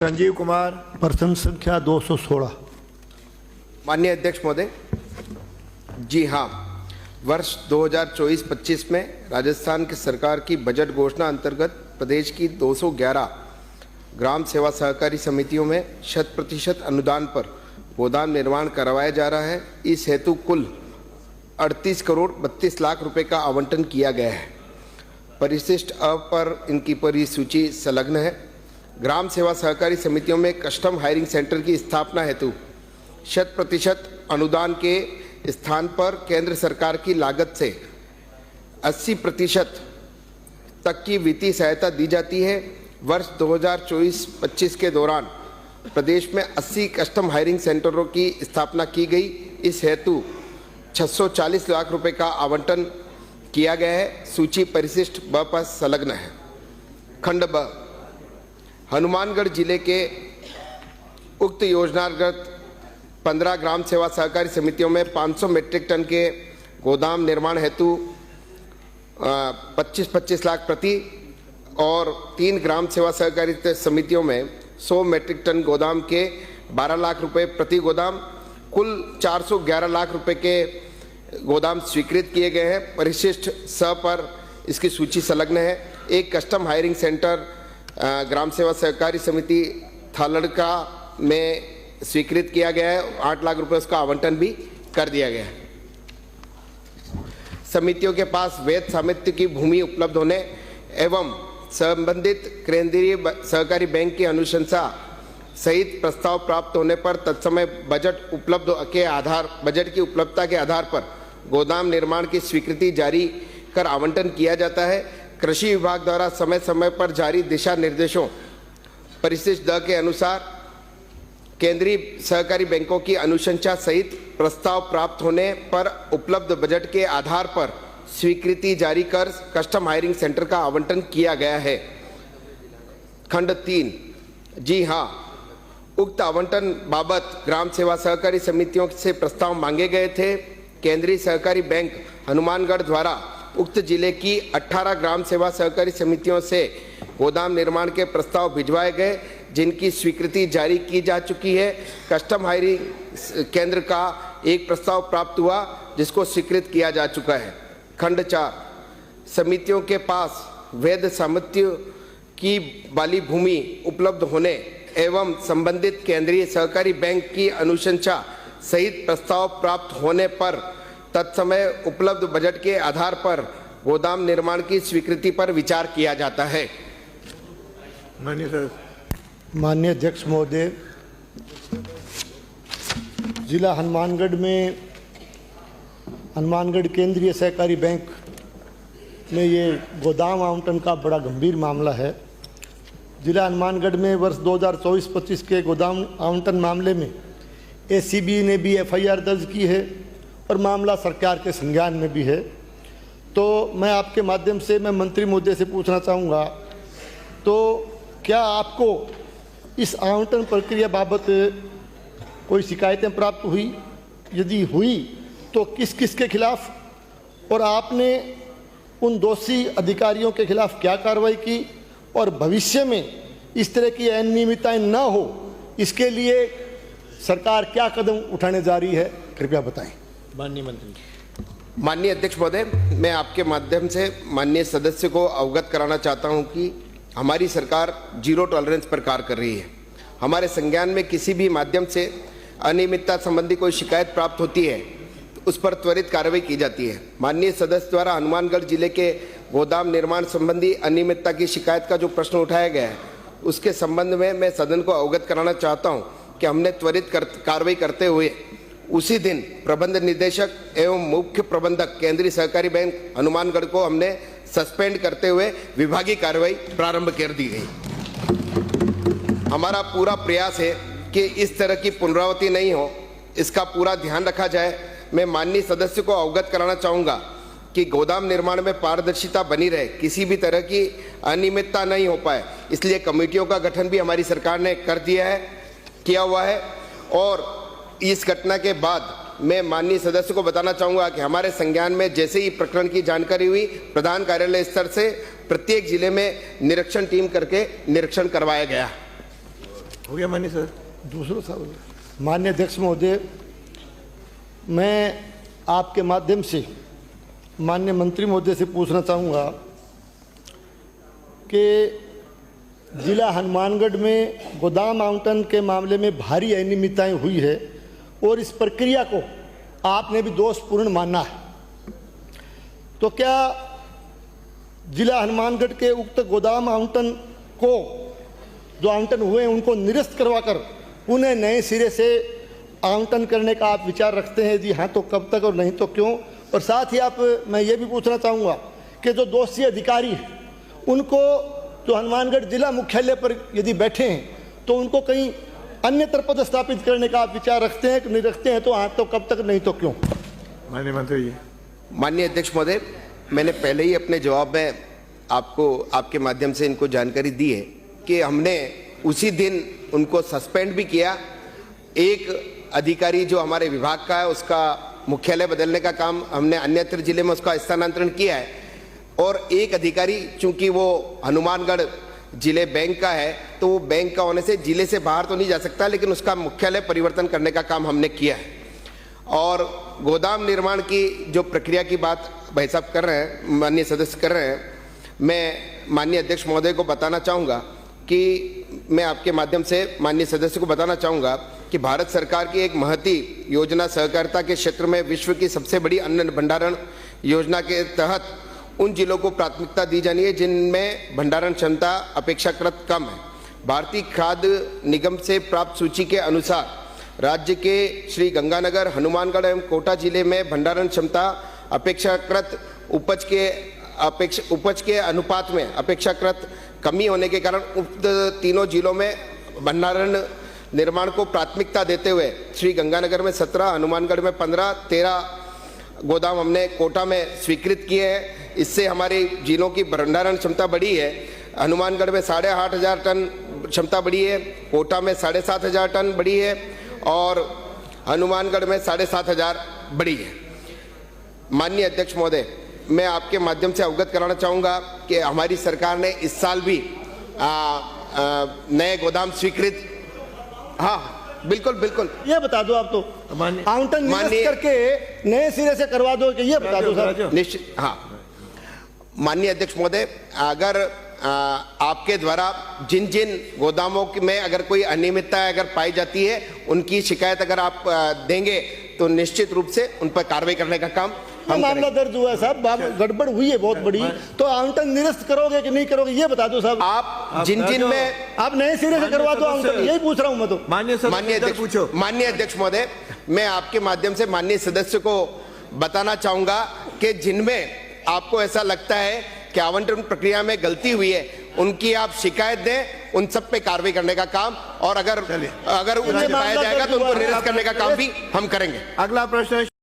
संजीव कुमार। प्रश्न संख्या 216। माननीय अध्यक्ष महोदय, जी हाँ, वर्ष 2024-25 में राजस्थान की सरकार की बजट घोषणा अंतर्गत प्रदेश की 211 ग्राम सेवा सहकारी समितियों में 100% अनुदान पर गोदाम निर्माण करवाया जा रहा है। इस हेतु कुल 38 करोड़ 32 लाख रुपए का आवंटन किया गया है। परिशिष्ट अ पर इनकी पूरी सूची संलग्न है। ग्राम सेवा सहकारी समितियों में कस्टम हायरिंग सेंटर की स्थापना हेतु 100% अनुदान के स्थान पर केंद्र सरकार की लागत से 80% तक की वित्तीय सहायता दी जाती है। वर्ष 2024-25 के दौरान प्रदेश में 80 कस्टम हायरिंग सेंटरों की स्थापना की गई। इस हेतु 640 लाख रुपए का आवंटन किया गया है। सूची परिशिष्ट ब पर संलग्न है। खंड ब, हनुमानगढ़ जिले के उक्त योजनागत 15 ग्राम सेवा सहकारी समितियों में 500 मीट्रिक टन के गोदाम निर्माण हेतु 25-25 लाख प्रति और 3 ग्राम सेवा सहकारी समितियों में 100 मीट्रिक टन गोदाम के 12 लाख रुपए प्रति गोदाम, कुल 411 लाख रुपए के गोदाम स्वीकृत किए गए हैं। परिशिष्ट स पर इसकी सूची संलग्न है। एक कस्टम हायरिंग सेंटर ग्राम सेवा सहकारी समिति थालड़का में स्वीकृत किया गया है। 8 लाख रुपए उसका आवंटन भी कर दिया गया है। समितियों के पास वैध स्वामित्व की भूमि उपलब्ध होने एवं संबंधित केंद्रीय सहकारी बैंक की अनुशंसा सहित प्रस्ताव प्राप्त होने पर तत्समय बजट की उपलब्धता के आधार पर गोदाम निर्माण की स्वीकृति जारी कर आवंटन किया जाता है। कृषि विभाग द्वारा समय समय पर जारी दिशा निर्देशों परिशिष्ट द के अनुसार केंद्रीय सहकारी बैंकों की अनुशंसा सहित प्रस्ताव प्राप्त होने पर उपलब्ध बजट के आधार पर स्वीकृति जारी कर कस्टम हायरिंग सेंटर का आवंटन किया गया है। खंड 3, जी हाँ, उक्त आवंटन बाबत ग्राम सेवा सहकारी समितियों से प्रस्ताव मांगे गए थे। केंद्रीय सहकारी बैंक हनुमानगढ़ द्वारा उक्त जिले की 18 ग्राम सेवा सहकारी समितियों से गोदाम निर्माण के प्रस्ताव भिजवाए गए, जिनकी स्वीकृति जारी की जा चुकी है। कस्टम हायरिंग केंद्र का एक प्रस्ताव प्राप्त हुआ, जिसको स्वीकृत किया जा चुका है। खंड 4, समितियों के पास वैध स्वामित्व की वाली भूमि उपलब्ध होने एवं संबंधित केंद्रीय सहकारी बैंक की अनुशंसा सहित प्रस्ताव प्राप्त होने पर तत्समय उपलब्ध बजट के आधार पर गोदाम निर्माण की स्वीकृति पर विचार किया जाता है। माननीय अध्यक्ष महोदय, जिला हनुमानगढ़ में हनुमानगढ़ केंद्रीय सहकारी बैंक में ये गोदाम आवंटन का बड़ा गंभीर मामला है। जिला हनुमानगढ़ में वर्ष 2024-25 के गोदाम आवंटन मामले में एसीबी ने भी एफआईआर दर्ज की है और मामला सरकार के संज्ञान में भी है। तो मैं आपके माध्यम से मंत्री महोदय से पूछना चाहूँगा, तो क्या आपको इस आवंटन प्रक्रिया बाबत कोई शिकायतें प्राप्त हुई? यदि हुई तो किस किस के खिलाफ, और आपने उन दोषी अधिकारियों के खिलाफ क्या कार्रवाई की, और भविष्य में इस तरह की अनियमितताएं न हो इसके लिए सरकार क्या कदम उठाने जा रही है, कृपया बताएं। माननीय मंत्री। माननीय अध्यक्ष महोदय, मैं आपके माध्यम से माननीय सदस्य को अवगत कराना चाहता हूं कि हमारी सरकार जीरो टॉलरेंस पर कार्य कर रही है। हमारे संज्ञान में किसी भी माध्यम से अनियमितता संबंधी कोई शिकायत प्राप्त होती है तो उस पर त्वरित कार्रवाई की जाती है। माननीय सदस्य द्वारा हनुमानगढ़ जिले के गोदाम निर्माण संबंधी अनियमितता की शिकायत का जो प्रश्न उठाया गया है, उसके संबंध में मैं सदन को अवगत कराना चाहता हूं कि हमने त्वरित कार्रवाई करते हुए उसी दिन प्रबंध निदेशक एवं मुख्य प्रबंधक केंद्रीय सहकारी बैंक हनुमानगढ़ को हमने सस्पेंड करते हुए विभागीय कार्रवाई प्रारंभ कर दी गई। हमारा पूरा प्रयास है कि इस तरह की पुनरावृत्ति नहीं हो, इसका पूरा ध्यान रखा जाए। मैं माननीय सदस्य को अवगत कराना चाहूँगा कि गोदाम निर्माण में पारदर्शिता बनी रहे, किसी भी तरह की अनियमितता नहीं हो पाए, इसलिए कमेटियों का गठन भी हमारी सरकार ने किया हुआ है। और इस घटना के बाद मैं माननीय सदस्य को बताना चाहूँगा कि हमारे संज्ञान में जैसे ही प्रकरण की जानकारी हुई, प्रधान कार्यालय स्तर से प्रत्येक जिले में निरीक्षण टीम करके निरीक्षण करवाया गया। हो गया माननीय सर। दूसरों सवाल। माननीय अध्यक्ष महोदय, मैं आपके माध्यम से माननीय मंत्री महोदय से पूछना चाहूँगा कि जिला हनुमानगढ़ में गोदाम आवंटन के मामले में भारी अनियमितताएं हुई है और इस प्रक्रिया को आपने भी दोषपूर्ण माना है, तो क्या जिला हनुमानगढ़ के उक्त गोदाम आवंटन को जो आवंटन हुए हैं उनको निरस्त करवाकर उन्हें नए सिरे से आवंटन करने का आप विचार रखते हैं? यदि हाँ तो कब तक और नहीं तो क्यों? और साथ ही मैं ये भी पूछना चाहूँगा कि जो दोषी अधिकारी हैं उनको जो हनुमानगढ़ जिला मुख्यालय पर यदि बैठे हैं तो उनको कहीं अन्यत्र पदस्थापित करने का आप विचार रखते हैं कि नहीं रखते हैं? तो हाँ तो कब तक नहीं तो क्यों? माननीय मंत्री जी। माननीय अध्यक्ष महोदय, मैंने पहले ही अपने जवाब में आपको आपके माध्यम से इनको जानकारी दी है कि हमने उसी दिन उनको सस्पेंड भी किया। एक अधिकारी जो हमारे विभाग का है उसका मुख्यालय बदलने का काम हमने अन्यत्र जिले में उसका स्थानांतरण किया है, और एक अधिकारी चूंकि वो हनुमानगढ़ जिले बैंक का है तो वो बैंक का होने से जिले से बाहर तो नहीं जा सकता, लेकिन उसका मुख्यालय परिवर्तन करने का काम हमने किया है। और गोदाम निर्माण की जो प्रक्रिया की बात भाई साहब कर रहे हैं, माननीय सदस्य कर रहे हैं, मैं माननीय अध्यक्ष महोदय को बताना चाहूँगा कि मैं आपके माध्यम से माननीय सदस्य को बताना चाहूँगा कि भारत सरकार की एक महती योजना सहकारिता के क्षेत्र में विश्व की सबसे बड़ी अन्न भंडारण योजना के तहत उन जिलों को प्राथमिकता दी जानी है जिनमें भंडारण क्षमता अपेक्षाकृत कम है। भारतीय खाद्य निगम से प्राप्त सूची के अनुसार राज्य के श्री गंगानगर, हनुमानगढ़ एवं कोटा जिले में भंडारण क्षमता अपेक्षाकृत उपज के अनुपात में अपेक्षाकृत कमी होने के कारण उक्त तीनों जिलों में भंडारण निर्माण को प्राथमिकता देते हुए श्री गंगानगर में 17, हनुमानगढ़ में 15, 13 गोदाम हमने कोटा में स्वीकृत किए हैं। इससे हमारे जिलों की भंडारण क्षमता बढ़ी है। हनुमानगढ़ में 8,500 टन क्षमता बढ़ी है, कोटा में 7,500 टन बढ़ी है और हनुमानगढ़ में 7,500 बढ़ी है। माननीय अध्यक्ष महोदय, मैं आपके माध्यम से अवगत कराना चाहूँगा कि हमारी सरकार ने इस साल भी नए गोदाम स्वीकृत, हाँ बिल्कुल बिल्कुल, ये बता दो आप तो आवंटन निरस्त करके नए सिरे से करवा दो कि ये बता दो सर। निश्चित, हाँ माननीय अध्यक्ष महोदय, अगर आपके द्वारा जिन जिन गोदामों में अगर कोई अनियमितता अगर पाई जाती है उनकी शिकायत अगर आप देंगे तो निश्चित रूप से उन पर कार्रवाई करने का काम हम मामला दर्ज हुआ है साहब, गड़बड़ हुई है बहुत बड़ी, तो आवंटन निरस्त करोगे कि नहीं करोगे ये बता दो साहब। आप जिन जिन में आप नए सिरे से करवा दो आवंटन, यही पूछ रहा हूं मैं तो। माननीय अध्यक्ष महोदय, मैं आपके माध्यम से माननीय सदस्य को बताना चाहूंगा कि जिनमें आपको ऐसा लगता है कि आवंटन प्रक्रिया में गलती हुई है उनकी आप शिकायत दें, उन सब पे कार्रवाई करने का काम, और अगर उन्हें पाया जाएगा तो उनको निरस्त करने का काम भी हम करेंगे। अगला प्रश्न